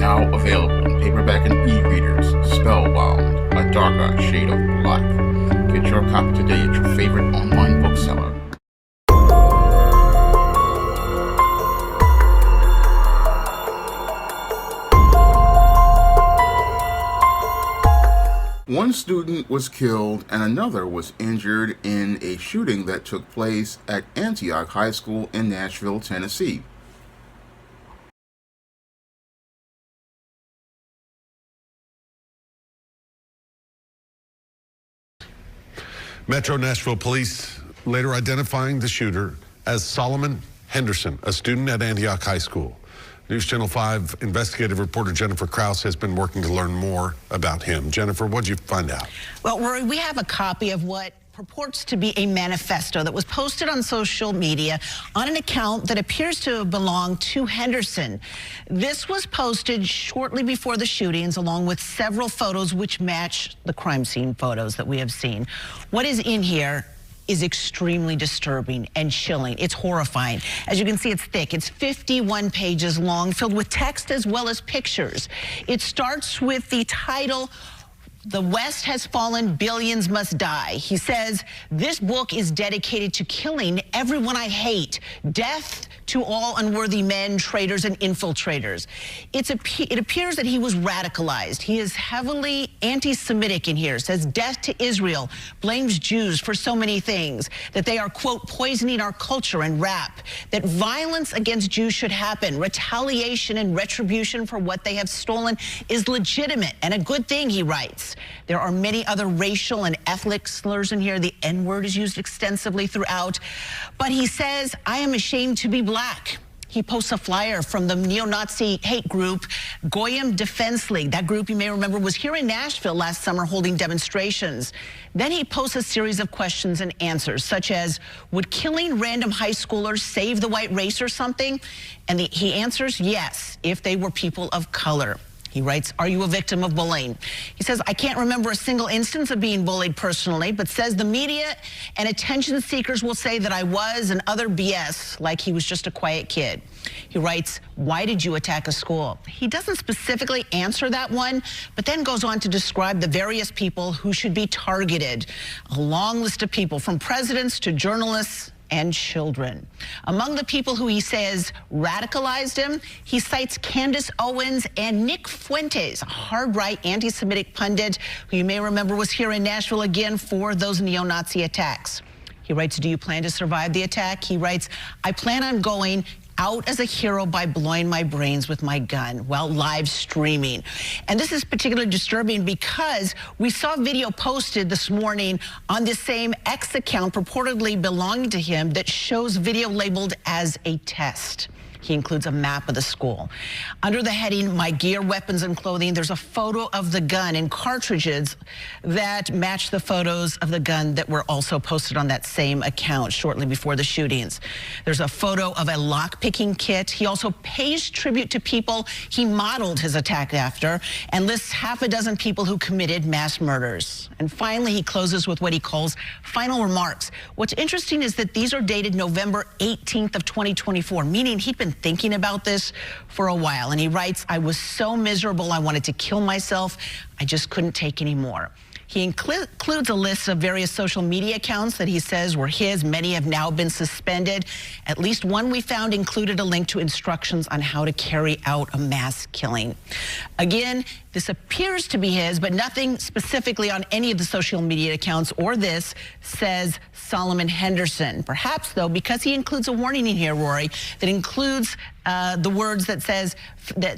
now available in paperback and e-readers. Spellbound, a darker shade of black. Get your copy today at your favorite online bookseller. One student was killed and another was injured in a shooting that took place at Antioch High School in Nashville, Tennessee. Metro Nashville police later identifying the shooter as Solomon Henderson, a student at Antioch High School. News Channel 5 investigative reporter Jennifer Krause has been working to learn more about him. Jennifer, what did you find out? Well, Rory, we have a copy of what purports to be a manifesto that was posted on social media on an account that appears to belong to Henderson. This was posted shortly before the shootings, along with several photos which match the crime scene photos that we have seen. What is in here is extremely disturbing and chilling. It's horrifying. As you can see, it's thick. It's 51 pages long, filled with text as well as pictures. It starts with the title, "The West Has Fallen, Billions Must Die." He says, "This book is dedicated to killing everyone I hate. Death to all unworthy men, traitors, and infiltrators." It appears that he was radicalized. He is heavily anti-Semitic in here. Says death to Israel, blames Jews for so many things, that they are, quote, poisoning our culture and rap, that violence against Jews should happen, retaliation and retribution for what they have stolen is legitimate and a good thing, he writes. There are many other racial and ethnic slurs in here. The N-word is used extensively throughout. But he says, "I am ashamed to be black." He posts a flyer from the neo-Nazi hate group Goyim Defense League. That group, you may remember, was here in Nashville last summer holding demonstrations. Then he posts a series of questions and answers, such as, would killing random high schoolers save the white race or something? And he answers, yes, if they were people of color. He writes, "Are you a victim of bullying?" He says, "I can't remember a single instance of being bullied personally, but says the media and attention seekers will say that I was, and other BS, like he was just a quiet kid." He writes, "Why did you attack a school?" He doesn't specifically answer that one, but then goes on to describe the various people who should be targeted. A long list of people, from presidents to journalists and children. Among the people who he says radicalized him, he cites Candace Owens and Nick Fuentes, a hard-right anti-Semitic pundit who you may remember was here in Nashville again for those neo-Nazi attacks. He writes, "Do you plan to survive the attack?" He writes, "I plan on going out as a hero by blowing my brains with my gun while live streaming." And this is particularly disturbing because we saw video posted this morning on this same X account purportedly belonging to him that shows video labeled as a test. He includes a map of the school. Under the heading, "My Gear, Weapons, and Clothing," there's a photo of the gun and cartridges that match the photos of the gun that were also posted on that same account shortly before the shootings. There's a photo of a lock-picking kit. He also pays tribute to people he modeled his attack after and lists half a dozen people who committed mass murders. And finally, he closes with what he calls final remarks. What's interesting is that these are dated November 18th of 2024, meaning he'd been thinking about this for a while. And he writes, "I was so miserable, I wanted to kill myself. I just couldn't take any more." He includes a list of various social media accounts that he says were his. Many have now been suspended. At least one we found included a link to instructions on how to carry out a mass killing. Again, this appears to be his, but nothing specifically on any of the social media accounts or this says Solomon Henderson. Perhaps, though, because he includes a warning in here, Rory, that includes the words that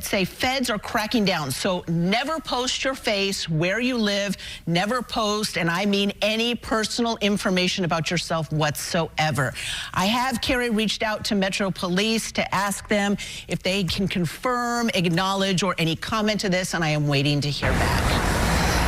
say feds are cracking down. So never post your face, where you live, never post, and I mean any personal information about yourself whatsoever. I have, Carrie, reached out to Metro Police to ask them if they can confirm, acknowledge, or any comment to this, and I am waiting to hear back.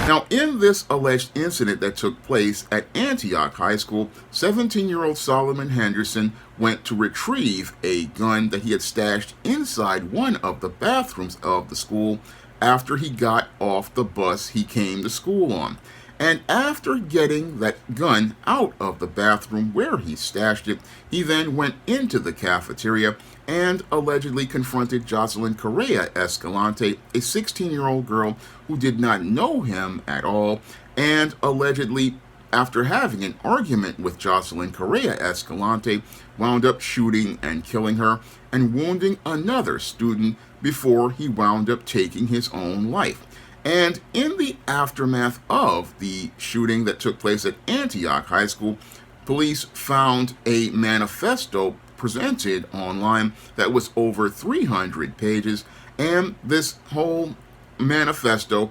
Now, in this alleged incident that took place at Antioch High School, 17-year-old Solomon Henderson went to retrieve a gun that he had stashed inside one of the bathrooms of the school after he got off the bus he came to school on. And after getting that gun out of the bathroom where he stashed it, he then went into the cafeteria and allegedly confronted Jocelyn Correa Escalante, a 16-year-old girl who did not know him at all, and allegedly, after having an argument with Jocelyn Correa Escalante, wound up shooting and killing her and wounding another student before he wound up taking his own life. And in the aftermath of the shooting that took place at Antioch High School, police found a manifesto presented online that was over 300 pages, and this whole manifesto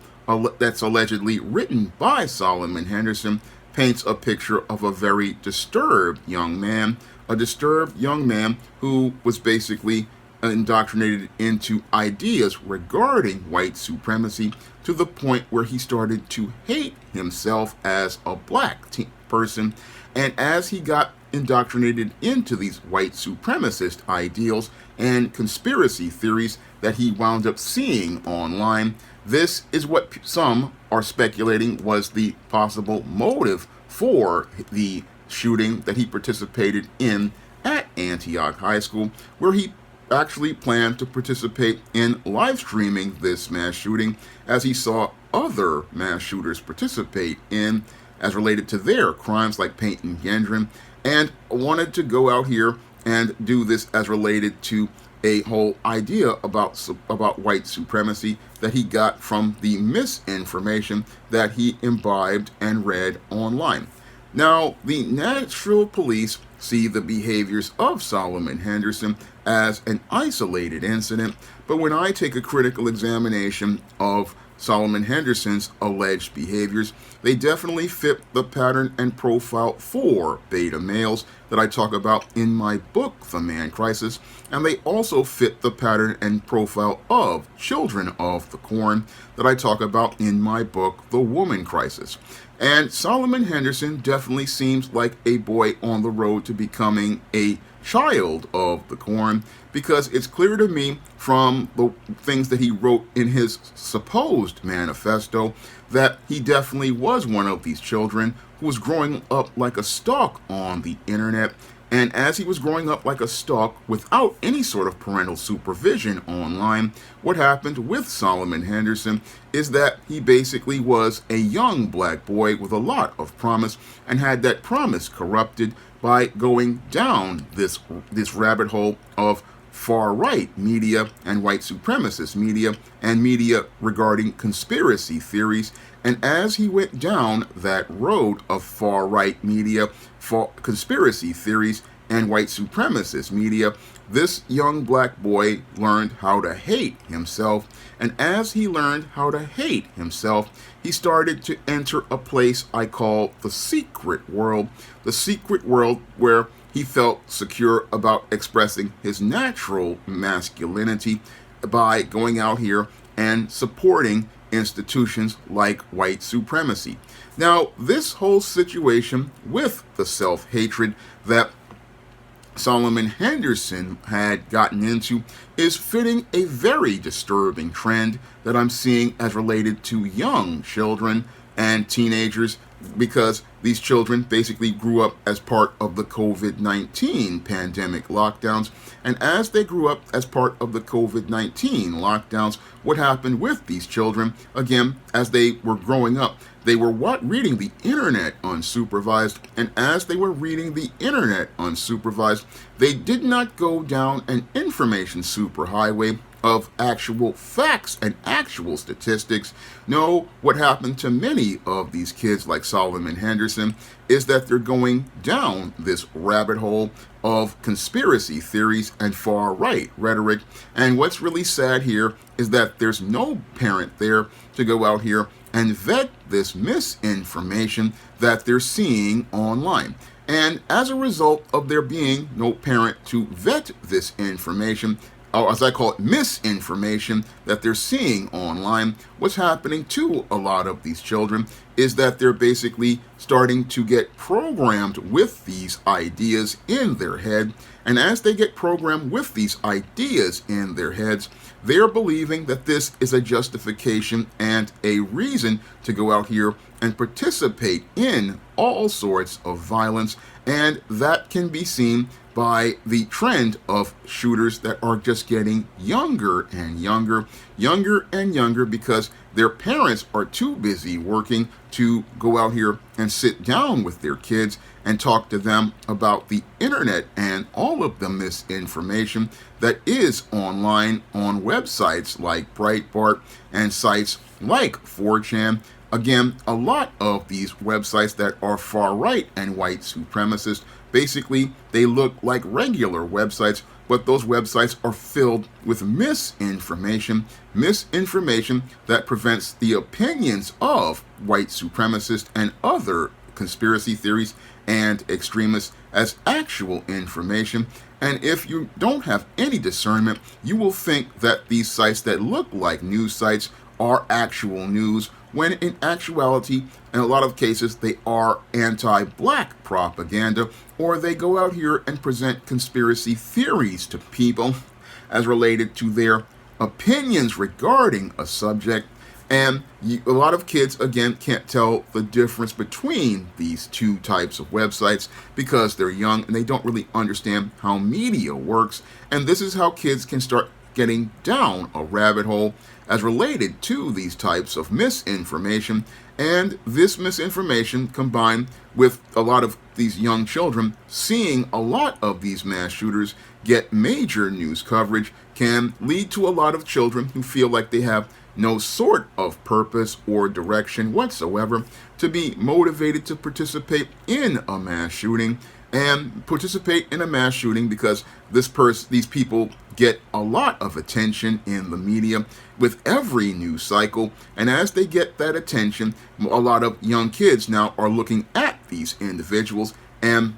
that's allegedly written by Solomon Henderson paints a picture of a very disturbed young man, who was basically indoctrinated into ideas regarding white supremacy to the point where he started to hate himself as a black person. And as he got indoctrinated into these white supremacist ideals and conspiracy theories that he wound up seeing online, this is what some are speculating was the possible motive for the shooting that he participated in at Antioch High School, where he actually planned to participate in live streaming this mass shooting as he saw other mass shooters participate in as related to their crimes like Peyton Gendron, and wanted to go out here and do this as related to a whole idea about white supremacy that he got from the misinformation that he imbibed and read online. Now, the Nashville police see the behaviors of Solomon Henderson as an isolated incident, but when I take a critical examination of Solomon Henderson's alleged behaviors, they definitely fit the pattern and profile for beta males that I talk about in my book, The Man Crisis, and they also fit the pattern and profile of children of the corn that I talk about in my book, The Woman Crisis. And Solomon Henderson definitely seems like a boy on the road to becoming a child of the corn, because it's clear to me from the things that he wrote in his supposed manifesto that he definitely was one of these children who was growing up like a stalk on the internet. And as he was growing up like a stalk without any sort of parental supervision online, what happened with Solomon Henderson is that he basically was a young black boy with a lot of promise and had that promise corrupted by going down this rabbit hole of far-right media and white supremacist media and media regarding conspiracy theories. And as he went down that road of far-right media, for conspiracy theories, and white supremacist media, this young black boy learned how to hate himself. And as he learned how to hate himself, he started to enter a place I call the secret world where he felt secure about expressing his natural masculinity by going out here and supporting institutions like white supremacy. Now, this whole situation with the self-hatred that Solomon Henderson had gotten into is fitting a very disturbing trend that I'm seeing as related to young children and teenagers, because these children basically grew up as part of the COVID-19 pandemic lockdowns. And as they grew up as part of the COVID-19 lockdowns, what happened with these children, again, as they were growing up, they were reading the internet unsupervised. And as they were reading the internet unsupervised, they did not go down an information superhighway of actual facts and actual statistics. No, what happened to many of these kids like Solomon Henderson is that they're going down this rabbit hole of conspiracy theories and far-right rhetoric. And what's really sad here is that there's no parent there to go out here and vet this misinformation that they're seeing online. And as a result of there being no parent to vet this information, or as I call it, misinformation that they're seeing online, what's happening to a lot of these children is that they're basically starting to get programmed with these ideas in their head. And as they get programmed with these ideas in their heads, they're believing that this is a justification and a reason to go out here and participate in all sorts of violence, and that can be seen by the trend of shooters that are just getting younger and younger, younger and younger, because their parents are too busy working to go out here and sit down with their kids and talk to them about the internet and all of the misinformation that is online on websites like Breitbart and sites like 4chan. Again, a lot of these websites that are far right and white supremacist, basically they look like regular websites, but those websites are filled with misinformation that prevents the opinions of white supremacists and other conspiracy theories and extremists as actual information. And if you don't have any discernment, you will think that these sites that look like news sites are actual news, when in actuality, in a lot of cases, they are anti-black propaganda, or they go out here and present conspiracy theories to people as related to their opinions regarding a subject. And a lot of kids, again, can't tell the difference between these two types of websites because they're young and they don't really understand how media works. And this is how kids can start getting down a rabbit hole as related to these types of misinformation. And this misinformation, combined with a lot of these young children seeing a lot of these mass shooters get major news coverage, can lead to a lot of children who feel like they have no sort of purpose or direction whatsoever to be motivated to participate in a mass shooting, and participate in a mass shooting because these people get a lot of attention in the media with every news cycle. And as they get that attention, a lot of young kids now are looking at these individuals and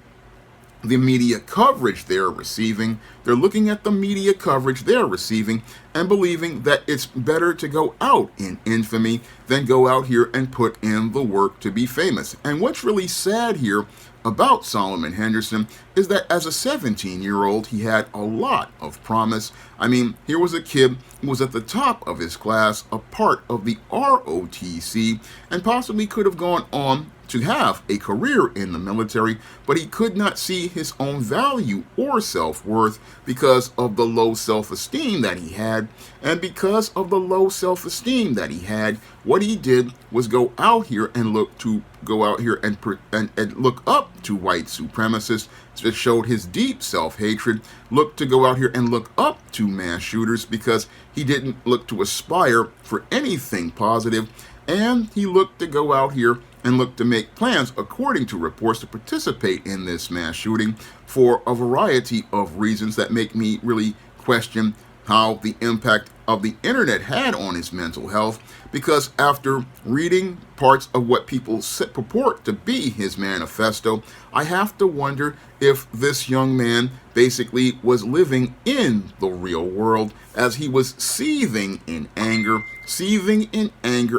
the media coverage they're receiving. They're looking at the media coverage they're receiving and believing that it's better to go out in infamy than go out here and put in the work to be famous. And what's really sad here about Solomon Henderson is that as a 17-year-old, he had a lot of promise. I mean, here was a kid who was at the top of his class, a part of the ROTC, and possibly could have gone on to have a career in the military, but he could not see his own value or self-worth because of the low self-esteem that he had. And because of the low self-esteem that he had, what he did was go out here and look up to white supremacists. It showed his deep self-hatred, looked to go out here and look up to mass shooters because he didn't look to aspire for anything positive. And he looked to go out here and look to make plans, according to reports, to participate in this mass shooting for a variety of reasons that make me really question how the impact of the internet had on his mental health. Because after reading parts of what people purport to be his manifesto, I have to wonder if this young man basically was living in the real world as he was seething in anger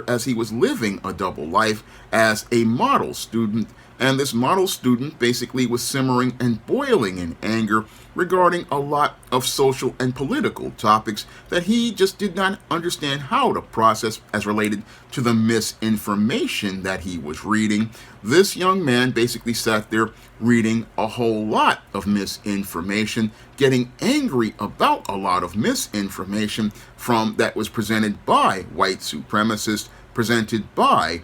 as he was living a double life as a model student. And this model student basically was simmering and boiling in anger regarding a lot of social and political topics that he just did not understand how to process as related to the misinformation that he was reading. This young man basically sat there reading a whole lot of misinformation, getting angry about a lot of misinformation that was presented by white supremacists, presented by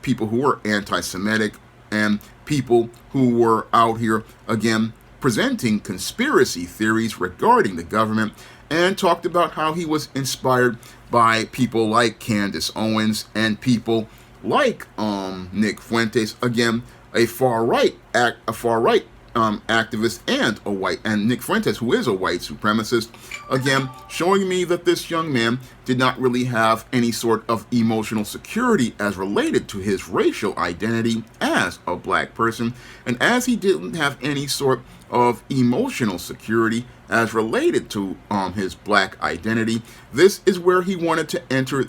people who were anti-Semitic, and people who were out here, again, presenting conspiracy theories regarding the government, and talked about how he was inspired by people like Candace Owens and people like Nick Fuentes, again, a far right activist and Nick Fuentes, who is a white supremacist, again, showing me that this young man did not really have any sort of emotional security as related to his racial identity as a black person. And as he didn't have any sort of emotional security as related to his black identity, this is where he wanted to enter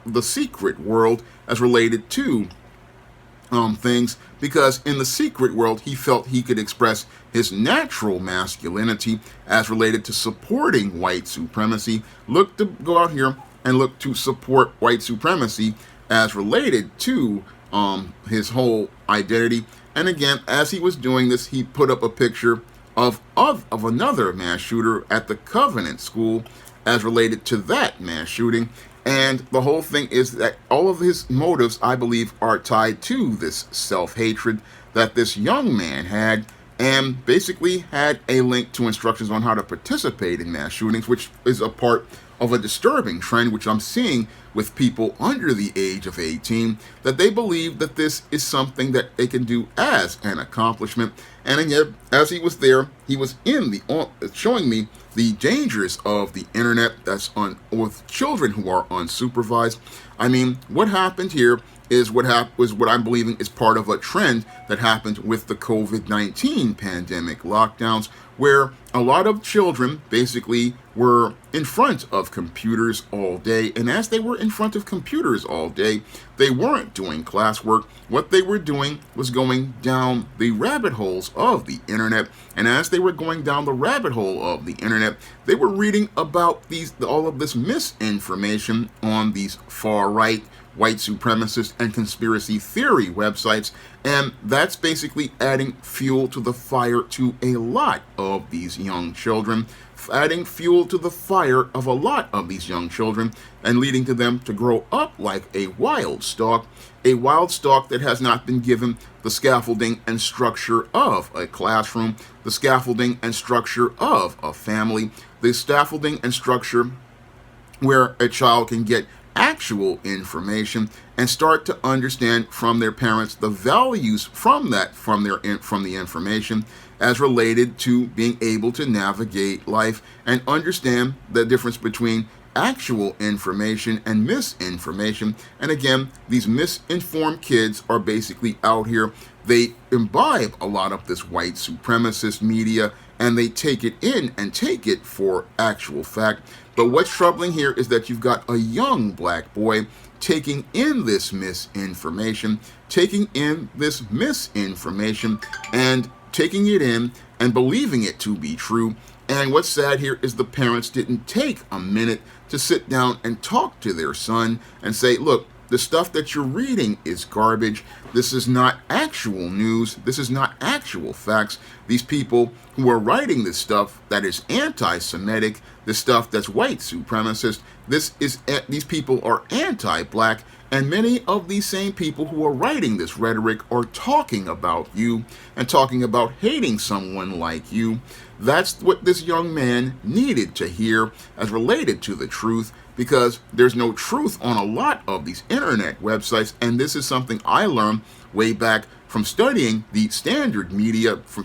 the secret world as related to things, because in the secret world he felt he could express his natural masculinity as related to supporting white supremacy. Look to go out here and look to support white supremacy as related to his whole identity. And again, as he was doing this, he put up a picture of another mass shooter at the Covenant School as related to that mass shooting. And the whole thing is that all of his motives, I believe, are tied to this self-hatred that this young man had, and basically had a link to instructions on how to participate in mass shootings, which is a part of a disturbing trend which I'm seeing with people under the age of 18, that they believe that this is something that they can do as an accomplishment. And again, as he was there, he was showing me the dangers of the internet that's on with children who are unsupervised. I mean, what happened here is what I'm believing is part of a trend that happened with the COVID-19 pandemic lockdowns, where a lot of children basically were in front of computers all day. And as they were in front of computers all day, they weren't doing classwork. What they were doing was going down the rabbit holes of the internet. And as they were going down the rabbit hole of the internet, they were reading about all of this misinformation on these far-right white supremacist and conspiracy theory websites, and that's basically adding fuel to the fire to a lot of these young children, adding fuel to the fire of a lot of these young children, and leading to them to grow up like a wild stalk that has not been given the scaffolding and structure of a classroom, the scaffolding and structure of a family, the scaffolding and structure where a child can get actual information and start to understand from their parents the values from the information as related to being able to navigate life and understand the difference between actual information and misinformation. And again, these misinformed kids are basically out here. They imbibe a lot of this white supremacist media, and they take it in and take it for actual fact. But what's troubling here is that you've got a young black boy taking in this misinformation, and taking it in and believing it to be true. And what's sad here is the parents didn't take a minute to sit down and talk to their son and say, look, the stuff that you're reading is garbage. This is not actual news. This is not actual facts. These people who are writing this stuff that is anti-Semitic, this stuff that's white supremacist, these people are anti-black, and many of these same people who are writing this rhetoric are talking about you and talking about hating someone like you. That's what this young man needed to hear as related to the truth, because there's no truth on a lot of these internet websites, and this is something I learned way back from studying the standard media from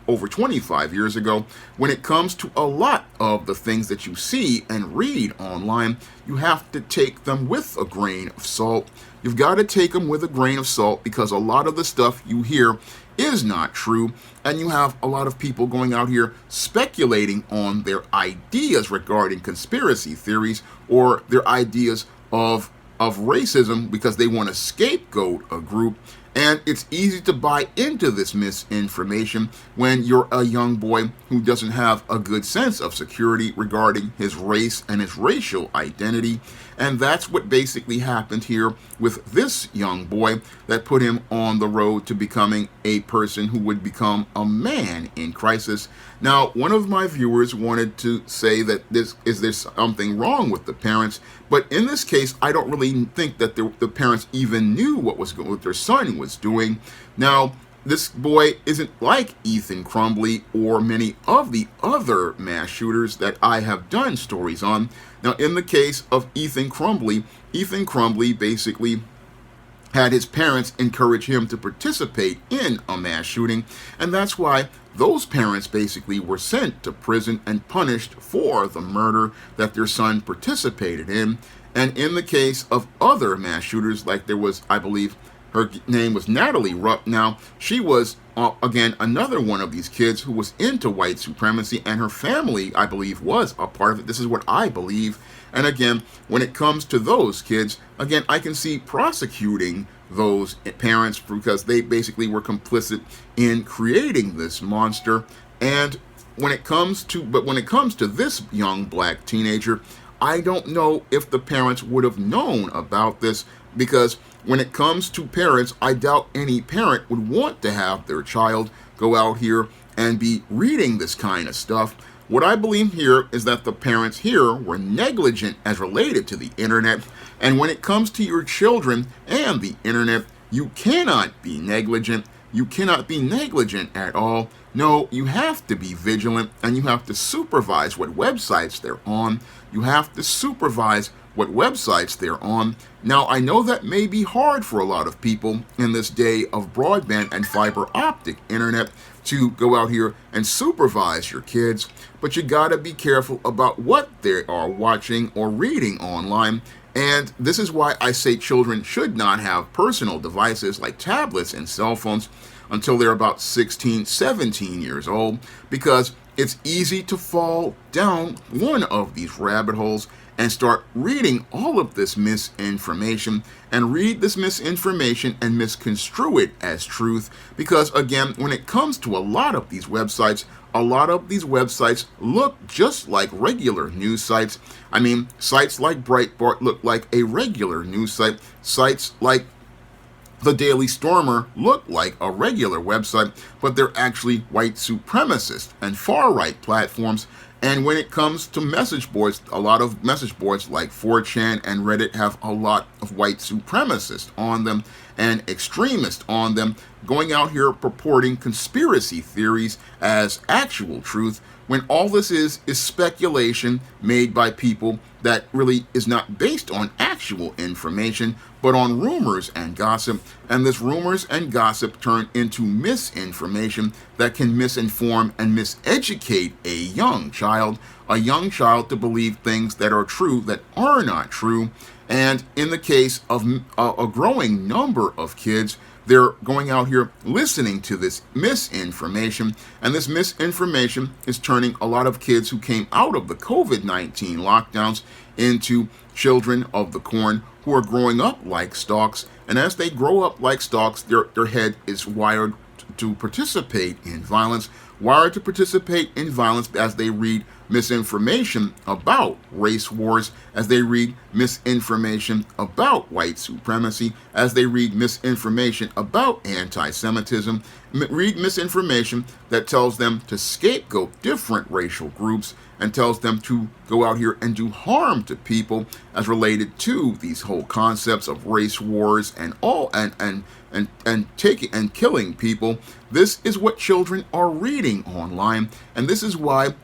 over 25 years ago. When it comes to a lot of the things that you see and read online, you have to take them with a grain of salt. You've got to take them with a grain of salt, because a lot of the stuff you hear is not true, and you have a lot of people going out here speculating on their ideas regarding conspiracy theories or their ideas of racism because they want to scapegoat a group. And it's easy to buy into this misinformation when you're a young boy who doesn't have a good sense of security regarding his race and his racial identity. And that's what basically happened here with this young boy that put him on the road to becoming a person who would become a man in crisis. Now, one of my viewers wanted to say that there's something wrong with the parents, but in this case, I don't really think that the parents even knew what their son was doing. Now, this boy isn't like Ethan Crumbley or many of the other mass shooters that I have done stories on. Now, in the case of Ethan Crumbley basically had his parents encourage him to participate in a mass shooting, and that's why those parents basically were sent to prison and punished for the murder that their son participated in. And in the case of other mass shooters, like there was, I believe, her name was Natalie Rupp. Now, she was, again, another one of these kids who was into white supremacy, and her family, I believe, was a part of it. This is what I believe. And again, when it comes to those kids, again, I can see prosecuting those parents because they basically were complicit in creating this monster. And when it comes to this young black teenager, I don't know if the parents would have known about this, because when it comes to parents, I doubt any parent would want to have their child go out here and be reading this kind of stuff. What I believe here is that the parents here were negligent as related to the internet. And when it comes to your children and the internet, you cannot be negligent. You cannot be negligent at all. No, you have to be vigilant, and you have to supervise what websites they're on. You have to supervise what websites they're on. Now, I know that may be hard for a lot of people in this day of broadband and fiber optic internet to go out here and supervise your kids, but you gotta be careful about what they are watching or reading online. And this is why I say children should not have personal devices like tablets and cell phones until they're about 16, 17 years old, because it's easy to fall down one of these rabbit holes and start reading all of this misinformation, and read this misinformation and misconstrue it as truth. Because again, when it comes to a lot of these websites look just like regular news sites. I mean, sites like Breitbart look like a regular news site. Sites like the Daily Stormer look like a regular website, but they're actually white supremacist and far-right platforms. And when it comes to message boards, a lot of message boards like 4chan and Reddit have a lot of white supremacists on them and extremists on them, going out here purporting conspiracy theories as actual truth, when all this is speculation made by people that really is not based on actual information, but on rumors and gossip. And this rumors and gossip turn into misinformation that can misinform and miseducate a young child to believe things that are true that are not true. And in the case of a growing number of kids, they're going out here listening to this misinformation, and this misinformation is turning a lot of kids who came out of the COVID-19 lockdowns into children of the corn who are growing up like stalks. And as they grow up like stalks, their head is wired to participate in violence, as they read misinformation about race wars, as they read misinformation about white supremacy, as they read misinformation about anti-Semitism, read misinformation that tells them to scapegoat different racial groups and tells them to go out here and do harm to people as related to these whole concepts of race wars and all and taking and killing people. This is what children are reading online, and this is why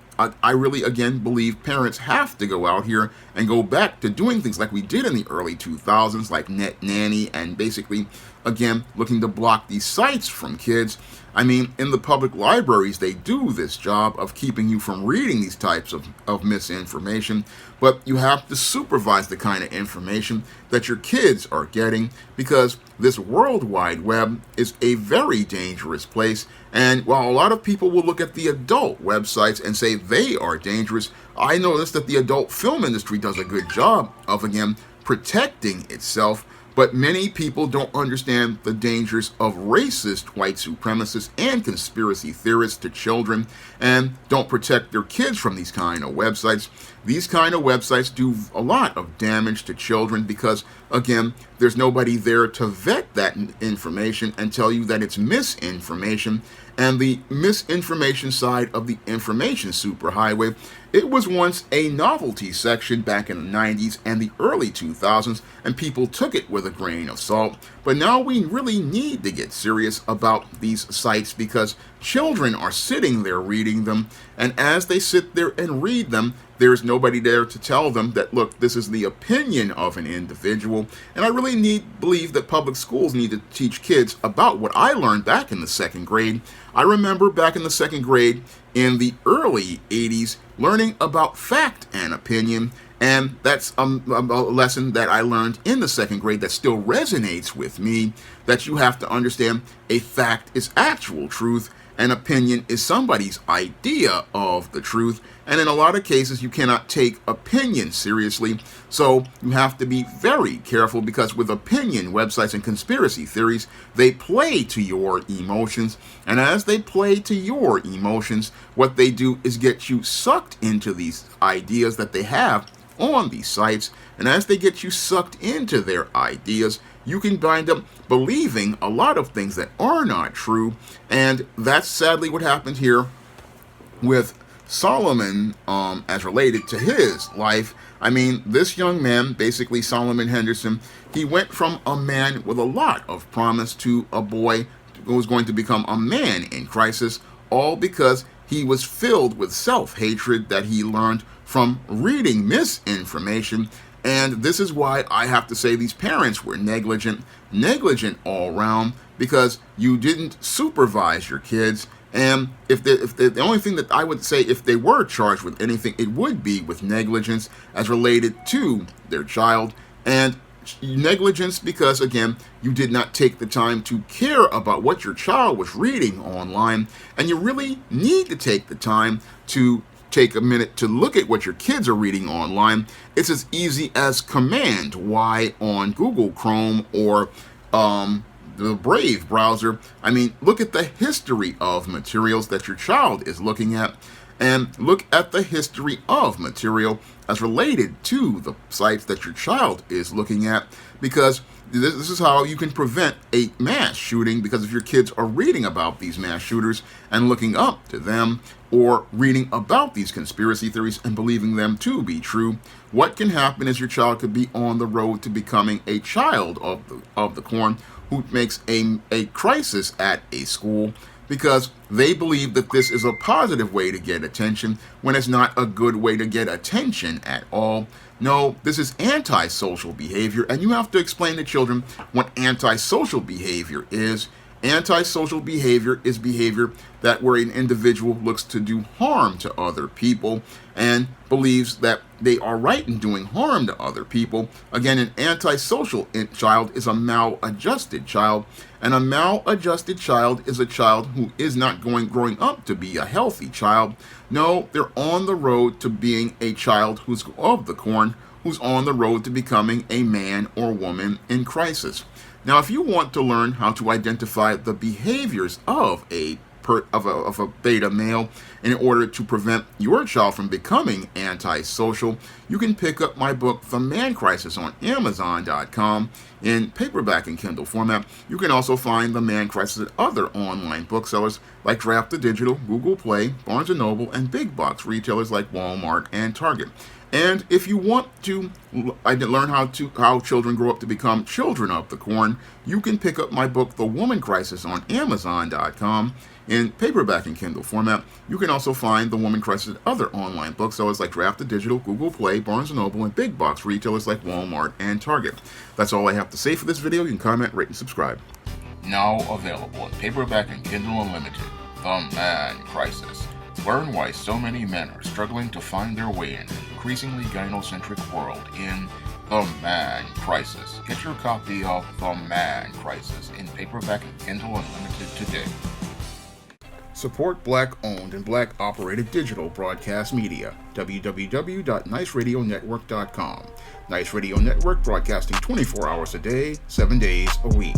I really, again, believe parents have to go out here and go back to doing things like we did in the early 2000s, like Net Nanny, and basically, again, looking to block these sites from kids. I mean, in the public libraries, they do this job of keeping you from reading these types of misinformation, but you have to supervise the kind of information that your kids are getting, because this World Wide Web is a very dangerous place. And while a lot of people will look at the adult websites and say they are dangerous, I notice that the adult film industry does a good job of, again, protecting itself. But many people don't understand the dangers of racist white supremacists and conspiracy theorists to children, and don't protect their kids from these kind of websites. These kind of websites do a lot of damage to children because, again, there's nobody there to vet that information and tell you that it's misinformation. And the misinformation side of the information superhighway, it was once a novelty section back in the 90s and the early 2000s, and people took it with a grain of salt. But now we really need to get serious about these sites, because children are sitting there reading them, and as they sit there and read them, there's nobody there to tell them that, look, this is the opinion of an individual. And I really believe that public schools need to teach kids about what I learned back in the second grade. I remember back in the second grade in the early 80s learning about fact and opinion, and that's a lesson that I learned in the second grade that still resonates with me, that you have to understand a fact is actual truth, An opinion is somebody's idea of the truth, and in a lot of cases, you cannot take opinion seriously. So you have to be very careful, because with opinion websites and conspiracy theories, they play to your emotions. And as they play to your emotions, what they do is get you sucked into these ideas that they have on these sites. And as they get you sucked into their ideas, you can wind up believing a lot of things that are not true. And that's sadly what happened here with Solomon, as related to his life. I mean, this young man, basically Solomon Henderson, he went from a man with a lot of promise to a boy who was going to become a man in crisis, all because he was filled with self-hatred that he learned from reading misinformation. And this is why I have to say these parents were negligent all around, because you didn't supervise your kids. And if the only thing that I would say, if they were charged with anything, it would be with negligence as related to their child. And negligence because, again, you did not take the time to care about what your child was reading online. And you really need to take the time to take a minute to look at what your kids are reading online. It's as easy as Command Y on Google Chrome or the Brave browser. I mean, look at the history of materials that your child is looking at, and look at the history of material as related to the sites that your child is looking at, because this is how you can prevent a mass shooting. Because if your kids are reading about these mass shooters and looking up to them, or reading about these conspiracy theories and believing them to be true, what can happen is your child could be on the road to becoming a child of the corn who makes a crisis at a school, because they believe that this is a positive way to get attention when it's not a good way to get attention at all. No, this is antisocial behavior, and you have to explain to children what antisocial behavior is. Antisocial behavior is behavior that where an individual looks to do harm to other people and believes that they are right in doing harm to other people. Again, an antisocial child is a maladjusted child, and a maladjusted child is a child who is not growing up to be a healthy child. No, they're on the road to being a child who's of the corn, who's on the road to becoming a man or woman in crisis. Now, if you want to learn how to identify the behaviors of a beta male in order to prevent your child from becoming antisocial, you can pick up my book, The Man Crisis, on Amazon.com in paperback and Kindle format. You can also find The Man Crisis at other online booksellers like Draft the Digital, Google Play, Barnes & Noble, and big box retailers like Walmart and Target. And if you want to learn how children grow up to become children of the corn, you can pick up my book, The Woman Crisis, on Amazon.com in paperback and Kindle format. You can also find The Woman Crisis at other online booksellers like Draft the Digital, Google Play, Barnes & Noble, and big box retailers like Walmart and Target. That's all I have to say for this video. You can comment, rate, and subscribe. Now available in paperback and Kindle Unlimited, The Man Crisis. Learn why so many men are struggling to find their way in an increasingly gynocentric world in The Man Crisis. Get your copy of The Man Crisis in paperback and Kindle Unlimited today. Support Black-owned and Black-operated digital broadcast media. www.niceradionetwork.com. Nice Radio Network, broadcasting 24 hours a day, 7 days a week.